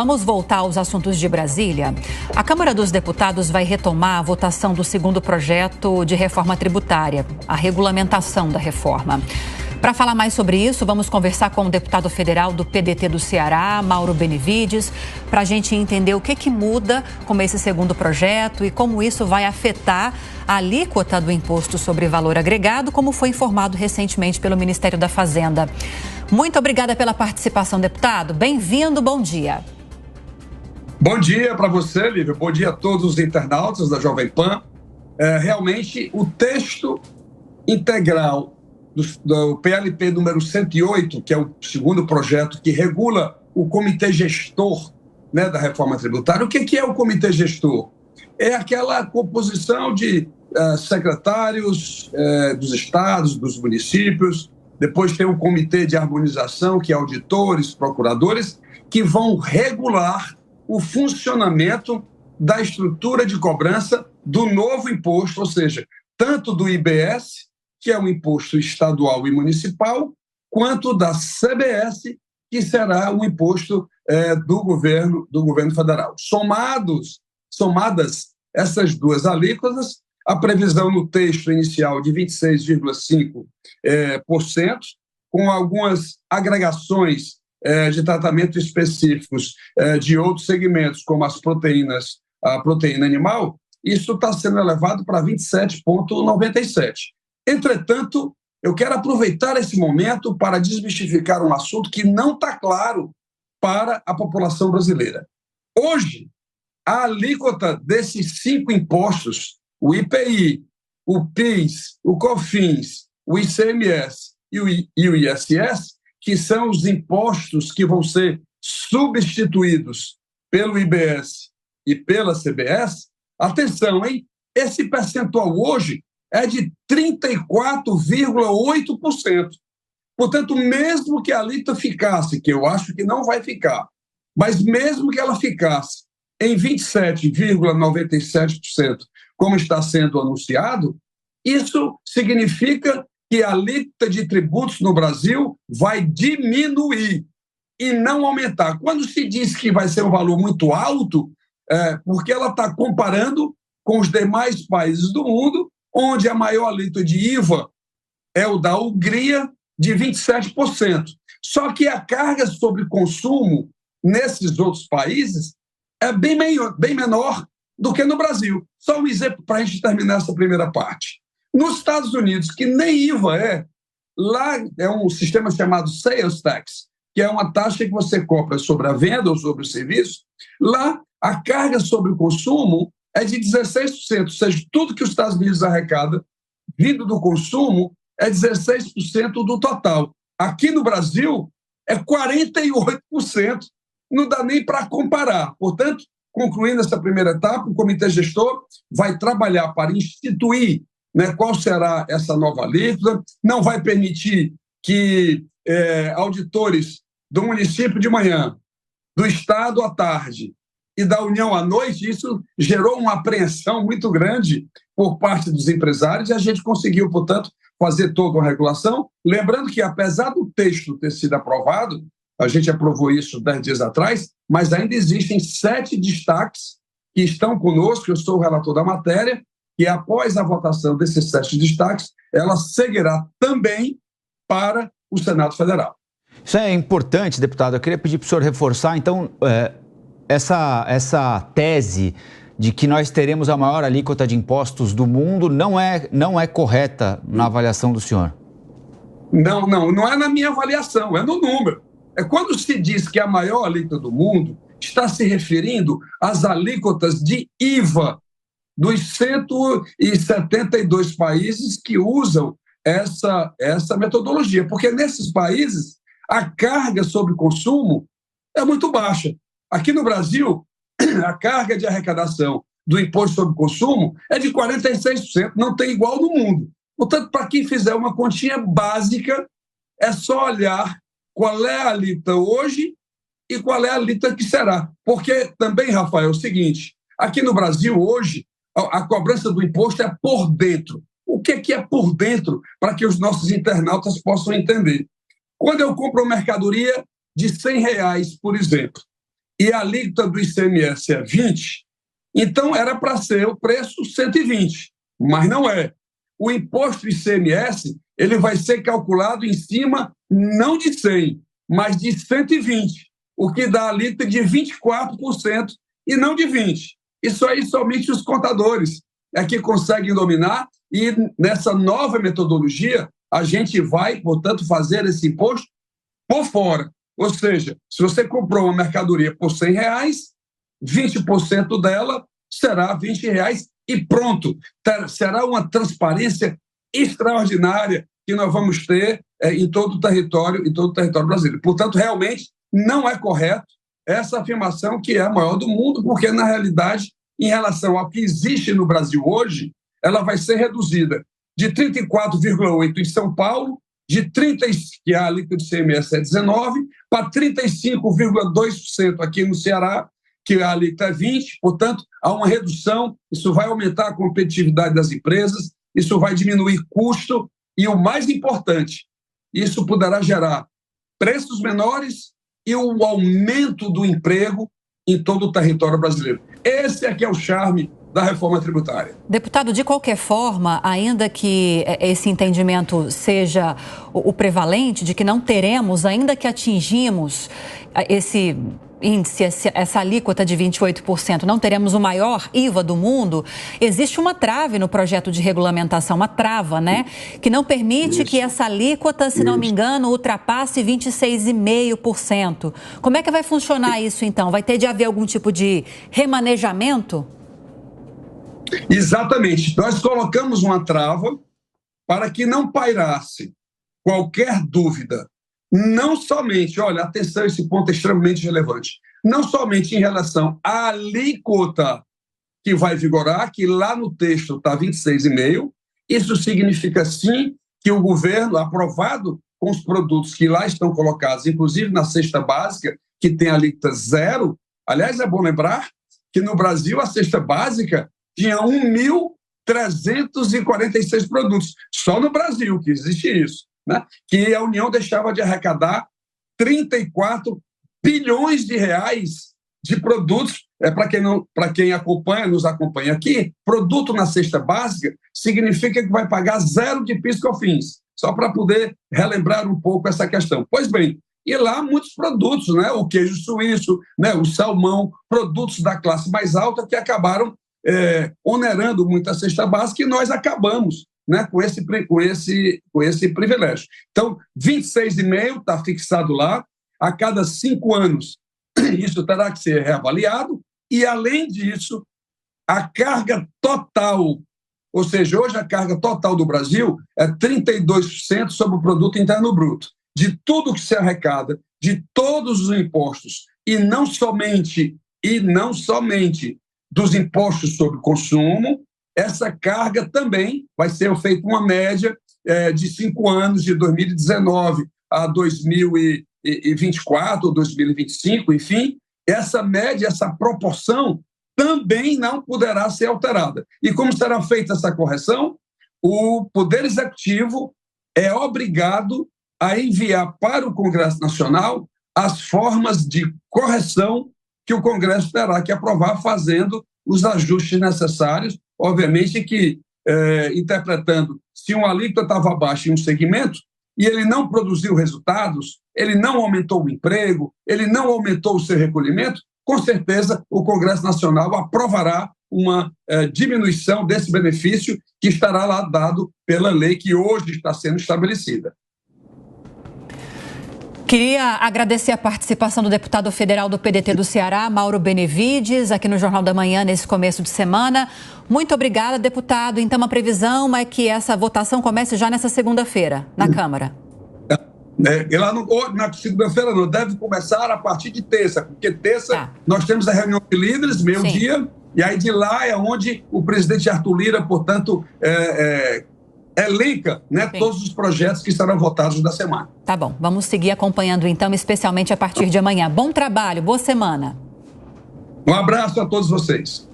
Vamos voltar aos assuntos de Brasília. A Câmara dos Deputados vai retomar a votação do segundo projeto de reforma tributária, a regulamentação da reforma. Para falar mais sobre isso, vamos conversar com o deputado federal do PDT do Ceará, Mauro Benevides, para a gente entender o que muda com esse segundo projeto e como isso vai afetar a alíquota do imposto sobre valor agregado, como foi informado recentemente pelo Ministério da Fazenda. Muito obrigada pela participação, deputado. Bem-vindo, bom dia. Bom dia para você, Lívia. Bom dia a todos os internautas da Jovem Pan. Realmente, o texto integral do PLP número 108, que é o segundo projeto que regula o comitê gestor, né, da reforma tributária. O que é o comitê gestor? É aquela composição de secretários dos estados, dos municípios. Depois tem o comitê de harmonização, que é auditores, procuradores, que vão regular o funcionamento da estrutura de cobrança do novo imposto, ou seja, tanto do IBS, que é um imposto estadual e municipal, quanto da CBS, que será um imposto do governo federal. Somadas essas duas alíquotas, a previsão no texto inicial de 26,5%, com algumas agregações de tratamento específicos de outros segmentos, como as proteínas, a proteína animal, isso está sendo elevado para 27,97%. Entretanto, eu quero aproveitar esse momento para desmistificar um assunto que não está claro para a população brasileira. Hoje, a alíquota desses 5 impostos, o IPI, o PIS, o COFINS, o ICMS e o ISS, que são os impostos que vão ser substituídos pelo IBS e pela CBS, atenção, hein? Esse percentual hoje é de 34,8%. Portanto, mesmo que a alíquota ficasse, que eu acho que não vai ficar, mas mesmo que ela ficasse em 27,97%, como está sendo anunciado, isso significa que a alíquota de tributos no Brasil vai diminuir e não aumentar. Quando se diz que vai ser um valor muito alto, porque ela está comparando com os demais países do mundo, onde a maior alíquota de IVA é o da Hungria, de 27%. Só que a carga sobre consumo nesses outros países é bem menor do que no Brasil. Só um exemplo para a gente terminar essa primeira parte. Nos Estados Unidos, que nem IVA lá é um sistema chamado Sales Tax, que é uma taxa que você cobra sobre a venda ou sobre o serviço. Lá, a carga sobre o consumo é de 16%, ou seja, tudo que os Estados Unidos arrecada vindo do consumo é 16% do total. Aqui no Brasil, é 48%, não dá nem para comparar. Portanto, concluindo essa primeira etapa, o Comitê Gestor vai trabalhar para instituir, né, qual será essa nova alíquota, não vai permitir que auditores do município de manhã, do Estado à tarde e da União à noite, isso gerou uma apreensão muito grande por parte dos empresários e a gente conseguiu, portanto, fazer toda uma regulação. Lembrando que, apesar do texto ter sido aprovado, a gente aprovou isso 10 dias atrás, mas ainda existem 7 destaques que estão conosco, eu sou o relator da matéria, e após a votação desses 7 destaques, ela seguirá também para o Senado Federal. Isso é importante, deputado. Eu queria pedir para o senhor reforçar, então, essa tese de que nós teremos a maior alíquota de impostos do mundo não é correta na avaliação do senhor. Não é na minha avaliação, é no número. É quando se diz que a maior alíquota do mundo está se referindo às alíquotas de IVA dos 172 países que usam essa metodologia, porque nesses países a carga sobre consumo é muito baixa. Aqui no Brasil, a carga de arrecadação do imposto sobre consumo é de 46%, não tem igual no mundo. Portanto, para quem fizer uma continha básica, é só olhar qual é a alíquota hoje e qual é a alíquota que será. Porque também, Rafael, é o seguinte, aqui no Brasil hoje, a cobrança do imposto é por dentro. O que é por dentro, para que os nossos internautas possam entender? Quando eu compro uma mercadoria de R$100, por exemplo, e a alíquota do ICMS é 20%, então era para ser o preço 120%, mas não é. O imposto ICMS ele vai ser calculado em cima não de 100%, mas de 120%, o que dá a alíquota de 24% e não de 20%. Isso aí somente os contadores é que conseguem dominar, e nessa nova metodologia a gente vai, portanto, fazer esse imposto por fora. Ou seja, se você comprou uma mercadoria por R$100, 20% dela será R$20 e pronto. Será uma transparência extraordinária que nós vamos ter em todo o território brasileiro. Portanto, realmente não é correto essa afirmação que é a maior do mundo, porque, na realidade, em relação ao que existe no Brasil hoje, ela vai ser reduzida de 34,8% em São Paulo, de 30%, que a alíquota de ICMS é 19%, para 35,2% aqui no Ceará, que a alíquota é 20%. Portanto, há uma redução, isso vai aumentar a competitividade das empresas, isso vai diminuir custo e, o mais importante, isso poderá gerar preços menores e o aumento do emprego em todo o território brasileiro. Esse é que é o charme da reforma tributária. Deputado, de qualquer forma, ainda que esse entendimento seja o prevalente, de que não teremos, ainda que atingimos esse índice, essa alíquota de 28%, não teremos o maior IVA do mundo, existe uma trave no projeto de regulamentação, uma trava, né? Que não permite que essa alíquota, se não me engano, ultrapasse 26,5%. Como é que vai funcionar isso, então? Vai ter de haver algum tipo de remanejamento? Exatamente. Nós colocamos uma trava para que não pairasse qualquer dúvida, não somente, olha, atenção, esse ponto é extremamente relevante, não somente em relação à alíquota que vai vigorar, que lá no texto está 26,5%, isso significa sim que o governo, aprovado com os produtos que lá estão colocados, inclusive na cesta básica, que tem alíquota zero, aliás, é bom lembrar que no Brasil a cesta básica tinha 1.346 produtos, só no Brasil que existe isso, né? Que a União deixava de arrecadar 34 bilhões de reais de produtos. Para quem nos acompanha aqui, produto na cesta básica significa que vai pagar zero de PIS/COFINS, só para poder relembrar um pouco essa questão. Pois bem, e lá muitos produtos, né? O queijo suíço, né? O salmão, produtos da classe mais alta que acabaram onerando muito a cesta básica, e nós acabamos, né, com esse privilégio. Então, 26,5% está fixado lá, a cada 5 anos isso terá que ser reavaliado, e, além disso, a carga total, ou seja, hoje a carga total do Brasil é 32% sobre o produto interno bruto, de tudo que se arrecada, de todos os impostos, e não somente dos impostos sobre consumo. Essa carga também vai ser feita uma média de 5 anos, de 2019 a 2024 ou 2025, enfim, essa média, essa proporção também não poderá ser alterada. E como será feita essa correção? O Poder Executivo é obrigado a enviar para o Congresso Nacional as formas de correção que o Congresso terá que aprovar, fazendo os ajustes necessários, obviamente que interpretando se uma alíquota estava baixa em um segmento e ele não produziu resultados, ele não aumentou o emprego, ele não aumentou o seu recolhimento, com certeza o Congresso Nacional aprovará uma diminuição desse benefício que estará lá dado pela lei que hoje está sendo estabelecida. Queria agradecer a participação do deputado federal do PDT do Ceará, Mauro Benevides, aqui no Jornal da Manhã, nesse começo de semana. Muito obrigada, deputado. Então, a previsão é que essa votação comece já nessa segunda-feira, na Câmara. Na segunda-feira não, deve começar a partir de terça, porque terça nós temos a reunião de líderes, meio-dia, e aí de lá é onde o presidente Arthur Lira, portanto, elenca, né, todos os projetos que serão votados da semana. Tá bom, vamos seguir acompanhando então, especialmente a partir de amanhã. Bom trabalho, boa semana. Um abraço a todos vocês.